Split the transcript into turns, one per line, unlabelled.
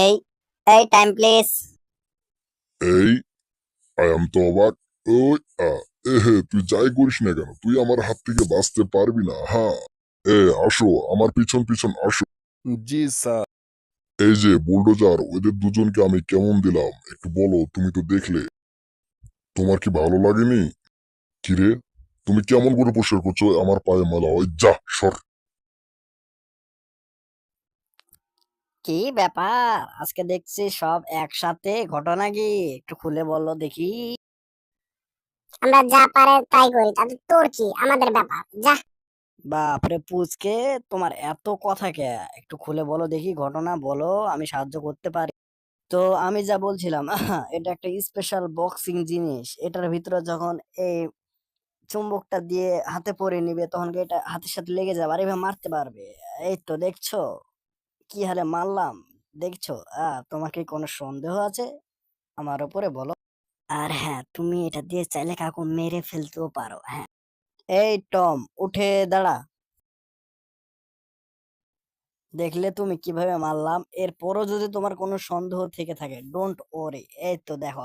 এই এই time please.
এই তো অবাক। ওই আ এহে তুই যাই করিস না কেন তুই আমার হাত থেকে বাঁচতে পারবি না। হ্যাঁ, আসো আমার পিছন পিছন আসো।
জি স্যার।
এই যে বুলডোজার, ওদের দুজনকে আমি কেমন দিলাম একটু বলো। তুমি তো দেখলে, তোমার কি ভালো লাগেনি? কিরে, তুমি কেমন করে পোস্টার করছো আমার পায়ে মালা? ওই যা সর।
কি ব্যাপার, আজকে দেখছি সব একসাথে, ঘটনা কি একটু খুলে বললো দেখি।
আমরা যা পারে তাই করি, তাতে তোর কি? আমাদের ব্যাপার, যা।
বাপরে পুচকে, তোমার এত কথা কে? একটু খুলে বলো দেখি, ঘটনা বলো, আমি সাহায্য করতে পারি। তো আমি যা বলছিলাম, এটা একটা স্পেশাল বক্সিং জিনিস। এটার ভিতরে যখন এই চুম্বকটা দিয়ে হাতে পরে নিবে, তখন কি এটা হাতের সাথে লেগে যাবে আর এভাবে মারতে পারবে। এই তো দেখছো কি হারে মারলাম, দেখছো? তোমার কি কোনো সন্দেহ আছে আমার উপরে, বলো? আর হ্যাঁ, তুমি এটা দিয়ে চাইলে কাউকে মেরে ফেলতেও পারো। হ্যাঁ, এই টম, উঠে দাঁড়া। দেখলে তুমি কিভাবে মারলাম? এরপরও যদি তোমার কোনো সন্দেহ থেকে থাকে, ডোন্ট ওরি, এই তো দেখো